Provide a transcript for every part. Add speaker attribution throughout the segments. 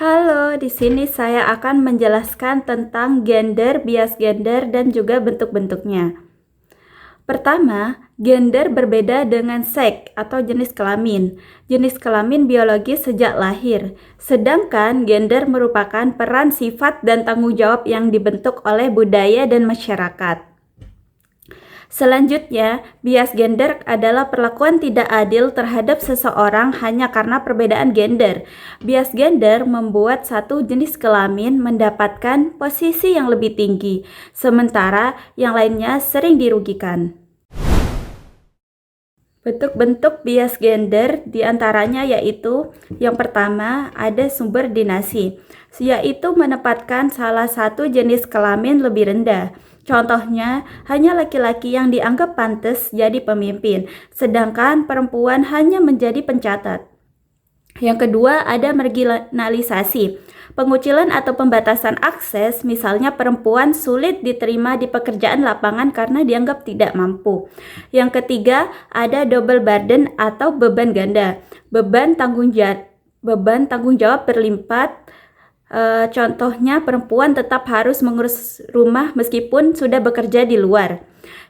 Speaker 1: Halo, di sini saya akan menjelaskan tentang gender, bias gender, dan juga bentuk-bentuknya. Pertama, gender berbeda dengan seks atau jenis kelamin. Jenis kelamin biologis sejak lahir, sedangkan gender merupakan peran sifat dan tanggung jawab yang dibentuk oleh budaya dan masyarakat. Selanjutnya, bias gender adalah perlakuan tidak adil terhadap seseorang hanya karena perbedaan gender. Bias gender membuat satu jenis kelamin mendapatkan posisi yang lebih tinggi, sementara yang lainnya sering dirugikan. Bentuk-bentuk bias gender diantaranya yaitu yang pertama ada sumber dinasti, yaitu menempatkan salah satu jenis kelamin lebih rendah. Contohnya, hanya laki-laki yang dianggap pantas jadi pemimpin, sedangkan perempuan hanya menjadi pencatat. Yang kedua ada marginalisasi, pengucilan atau pembatasan akses, misalnya perempuan sulit diterima di pekerjaan lapangan karena dianggap tidak mampu. Yang ketiga ada double burden atau beban ganda, beban tanggung jawab berlipat. Contohnya perempuan tetap harus mengurus rumah meskipun sudah bekerja di luar.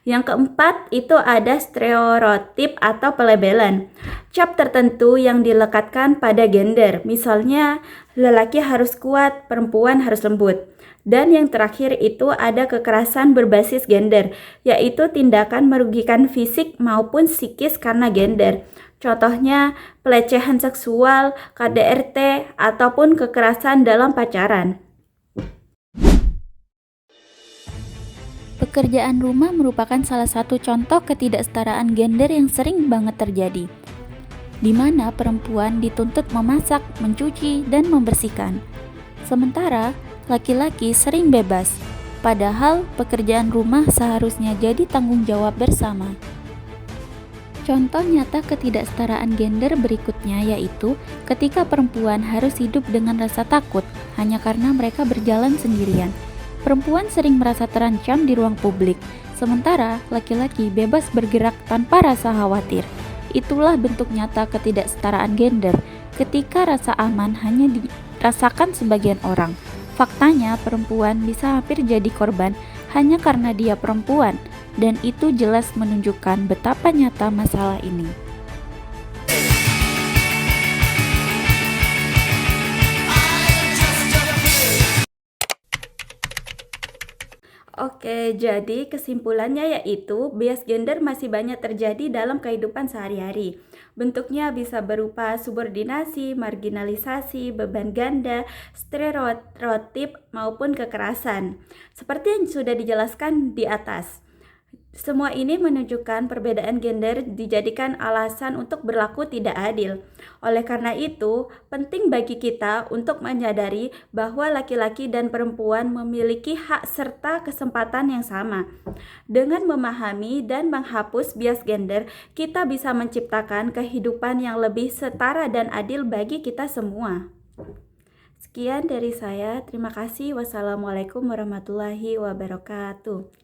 Speaker 1: Yang keempat itu ada stereotip atau pelabelan, cap tertentu yang dilekatkan pada gender, misalnya lelaki harus kuat, perempuan harus lembut. Dan yang terakhir itu ada kekerasan berbasis gender, yaitu tindakan merugikan fisik maupun psikis karena gender. Contohnya pelecehan seksual, KDRT, ataupun kekerasan dalam pacaran.
Speaker 2: Pekerjaan rumah merupakan salah satu contoh ketidaksetaraan gender yang sering banget terjadi, di mana perempuan dituntut memasak, mencuci, dan membersihkan. Sementara laki-laki sering bebas, padahal pekerjaan rumah seharusnya jadi tanggung jawab bersama. Contoh nyata ketidaksetaraan gender berikutnya yaitu ketika perempuan harus hidup dengan rasa takut hanya karena mereka berjalan sendirian. Perempuan sering merasa terancam di ruang publik, sementara laki-laki bebas bergerak tanpa rasa khawatir. Itulah bentuk nyata ketidaksetaraan gender, ketika rasa aman hanya dirasakan sebagian orang. Faktanya perempuan bisa hampir jadi korban hanya karena dia perempuan, dan itu jelas menunjukkan betapa nyata masalah ini.
Speaker 1: Oke, jadi kesimpulannya yaitu bias gender masih banyak terjadi dalam kehidupan sehari-hari. Bentuknya bisa berupa subordinasi, marginalisasi, beban ganda, stereotip, maupun kekerasan. Seperti yang sudah dijelaskan di atas. Semua ini menunjukkan perbedaan gender dijadikan alasan untuk berlaku tidak adil. Oleh karena itu, penting bagi kita untuk menyadari bahwa laki-laki dan perempuan memiliki hak serta kesempatan yang sama. Dengan memahami dan menghapus bias gender, kita bisa menciptakan kehidupan yang lebih setara dan adil bagi kita semua. Sekian dari saya, terima kasih. Wassalamualaikum warahmatullahi wabarakatuh.